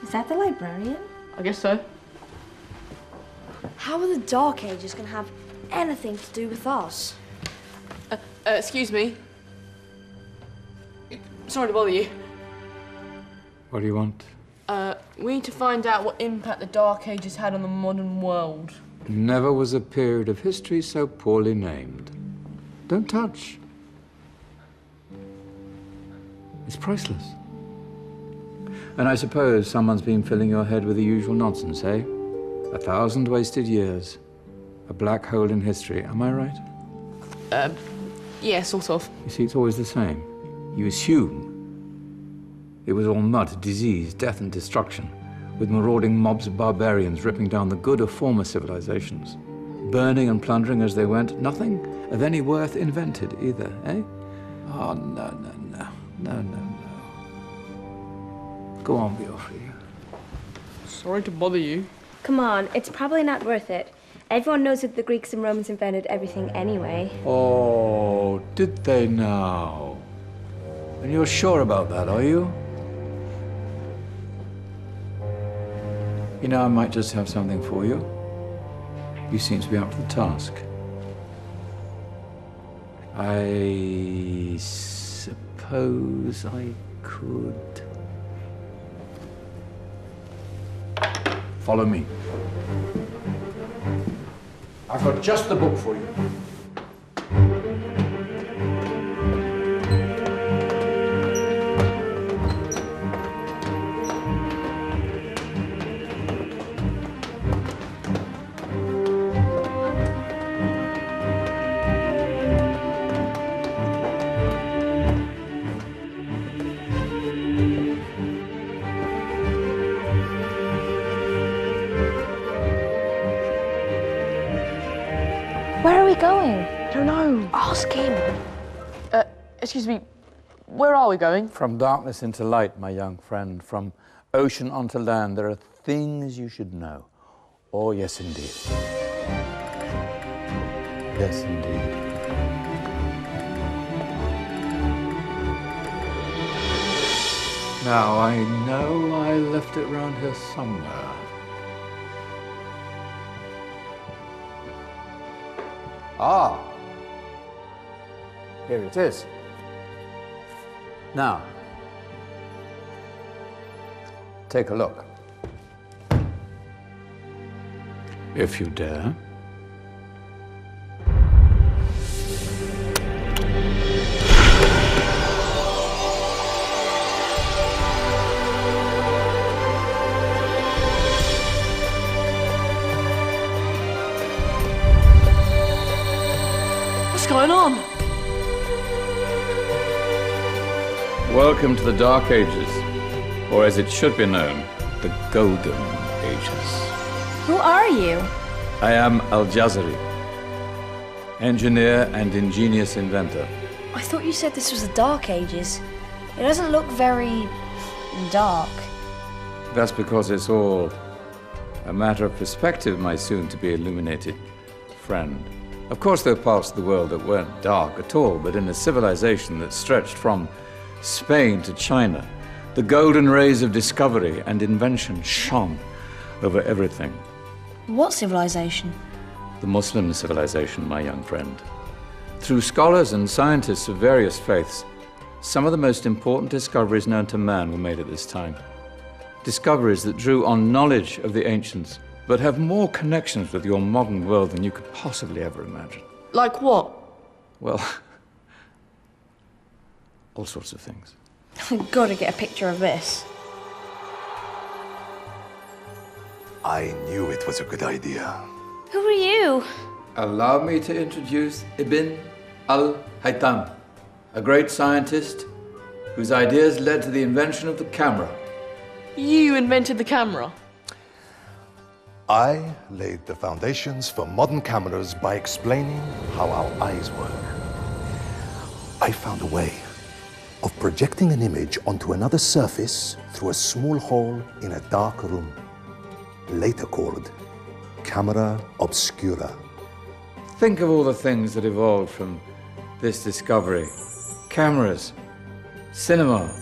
Is that the librarian? I guess so. How are the Dark Ages going to have anything to do with us? Excuse me. Sorry to bother you. What do you want? We need to find out what impact the Dark Ages had on the modern world. Never was a period of history so poorly named. Don't touch. It's priceless. And I suppose someone's been filling your head with the usual nonsense, eh? 1,000 wasted years. A black hole in history, am I right? Yeah, sort of. You see, it's always the same. You assume it was all mud, disease, death and destruction, with marauding mobs of barbarians ripping down the good of former civilizations, burning and plundering as they went. Nothing of any worth invented either, eh? Oh, no. Go on, Beofrey. Sorry to bother you. Come on, it's probably not worth it. Everyone knows that the Greeks and Romans invented everything anyway. Oh, did they now? And you're sure about that, are you? You know, I might just have something for you. You seem to be up to the task. I suppose I could... Follow me. I've got just the book for you. Where are we going? I don't know. Ask him. Excuse me. Where are we going? From darkness into light, my young friend. From ocean onto land, there are things you should know. Oh, yes, indeed. Yes, indeed. Now, I know I left it round here somewhere. Ah, here it is. Now, take a look. If you dare. What's going on? Welcome to the Dark Ages, or as it should be known, the Golden Ages. Who are you? I am Al-Jazari, engineer and ingenious inventor. I thought you said this was the Dark Ages. It doesn't look very dark. That's because it's all a matter of perspective, my soon-to-be illuminated friend. Of course, there are parts of the world that weren't dark at all, but in a civilization that stretched from Spain to China, the golden rays of discovery and invention shone over everything. What civilization? The Muslim civilization, my young friend. Through scholars and scientists of various faiths, some of the most important discoveries known to man were made at this time. Discoveries that drew on knowledge of the ancients, but have more connections with your modern world than you could possibly ever imagine. Like what? Well, all sorts of things. I've got to get a picture of this. I knew it was a good idea. Who are you? Allow me to introduce Ibn al-Haytham, a great scientist whose ideas led to the invention of the camera. You invented the camera. I laid the foundations for modern cameras by explaining how our eyes work. I found a way of projecting an image onto another surface through a small hole in a dark room, later called camera obscura. Think of all the things that evolved from this discovery. Cameras, cinema,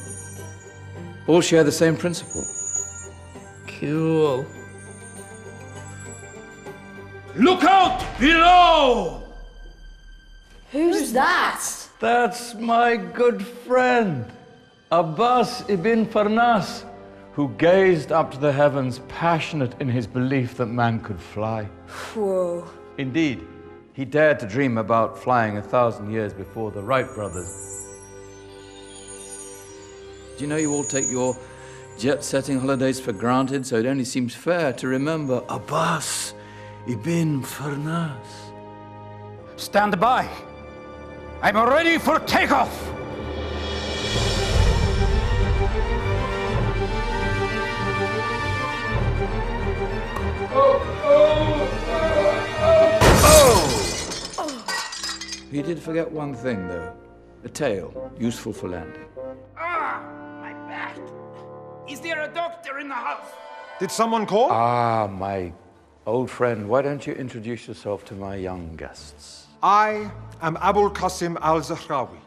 all share the same principle. Cool. Look out below! Who's that? That's my good friend, Abbas ibn Farnas, who gazed up to the heavens, passionate in his belief that man could fly. Whoa. Indeed, he dared to dream about flying 1,000 years before the Wright brothers. Do you know you all take your jet-setting holidays for granted, so it only seems fair to remember Abbas ibn Farnas. Stand by. I'm ready for takeoff. He did forget one thing, though. A tail, useful for landing. Ah, my back. Is there a doctor in the house? Did someone call? Ah, my old friend, why don't you introduce yourself to my young guests? I am Abul Qasim al-Zahrawi.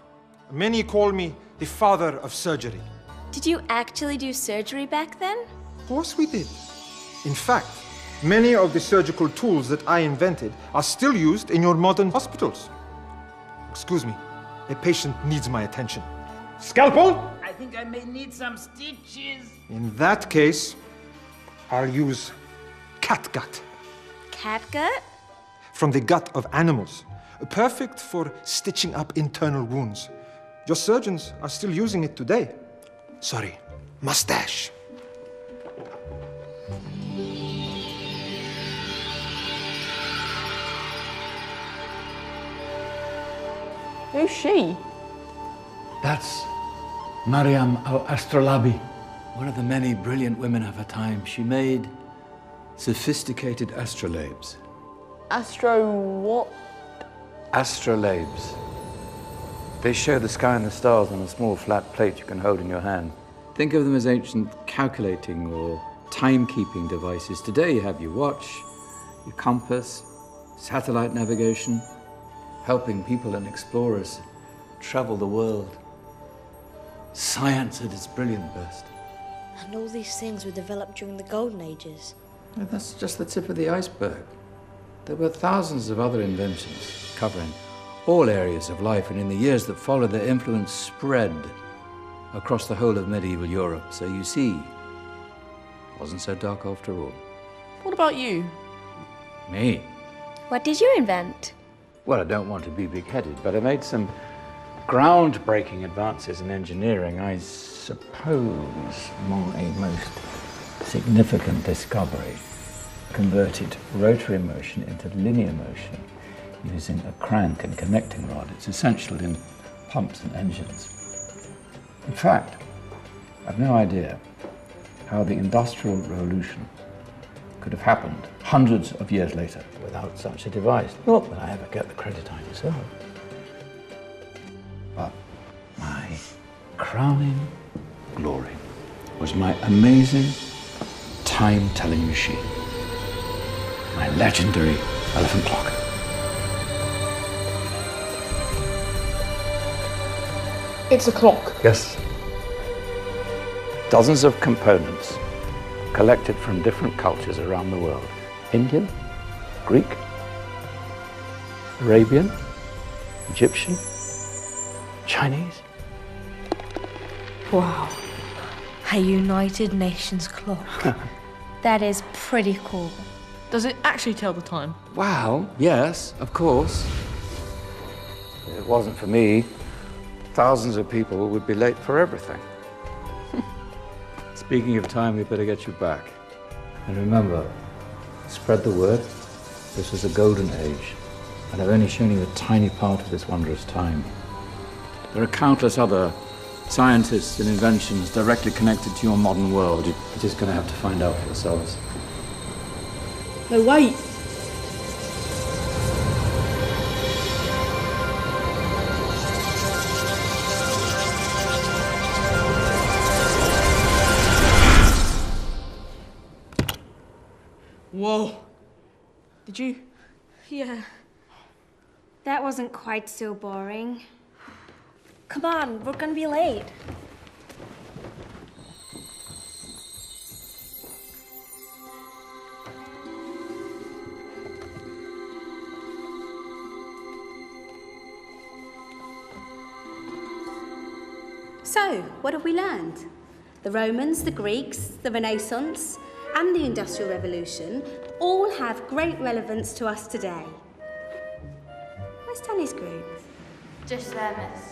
Many call me the father of surgery. Did you actually do surgery back then? Of course we did. In fact, many of the surgical tools that I invented are still used in your modern hospitals. Excuse me, a patient needs my attention. Scalpel? I think I may need some stitches. In that case, I'll use catgut Catgut? from the gut of animals. Perfect for stitching up internal wounds. Your surgeons are still using it today. Sorry, mustache. Who's she? That's Maryam al-Astrolabi, one of the many brilliant women of her time. She made sophisticated astrolabes. Astro what? Astrolabes. They show the sky and the stars on a small flat plate you can hold in your hand. Think of them as ancient calculating or timekeeping devices. Today you have your watch, your compass, satellite navigation, helping people and explorers travel the world. Science at its brilliant best. And all these things were developed during the Golden Ages. And that's just the tip of the iceberg. There were thousands of other inventions covering all areas of life, and in the years that followed, their influence spread across the whole of medieval Europe. So you see, it wasn't so dark after all. What about you? Me? What did you invent? Well, I don't want to be big-headed, but I made some groundbreaking advances in engineering. I suppose my most significant discovery converted rotary motion into linear motion using a crank and connecting rod. It's essential in pumps and engines. In fact, I've no idea how the Industrial Revolution could have happened hundreds of years later without such a device. Not that I ever get the credit I deserve. But my crowning glory was my amazing time-telling machine. My legendary elephant clock. It's a clock. Yes. Dozens of components collected from different cultures around the world. Indian, Greek, Arabian, Egyptian, Chinese. Wow. A United Nations clock. That is pretty cool. Does it actually tell the time? Wow, yes, of course. If it wasn't for me, thousands of people would be late for everything. Speaking of time, we better get you back. And remember, spread the word. This was a golden age, and I've only shown you a tiny part of this wondrous time. There are countless other scientists and inventions directly connected to your modern world. You're just going to have to find out for yourselves. No, wait. Whoa. Did you? Yeah. That wasn't quite so boring. Come on, we're gonna be late. So, what have we learned? The Romans, the Greeks, the Renaissance, and the Industrial Revolution all have great relevance to us today. Where's Danny's group? Just there, miss.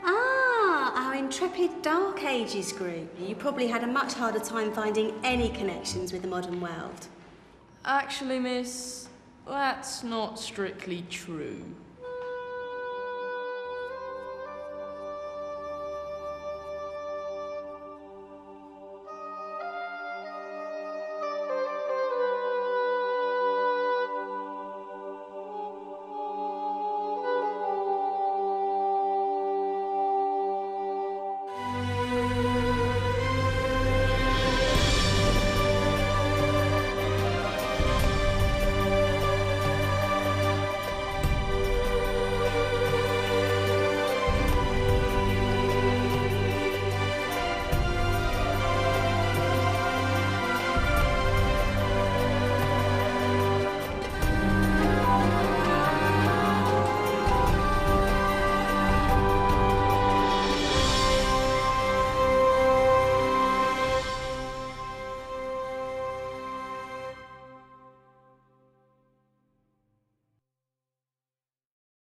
Ah, our intrepid Dark Ages group. You probably had a much harder time finding any connections with the modern world. Actually, miss, that's not strictly true.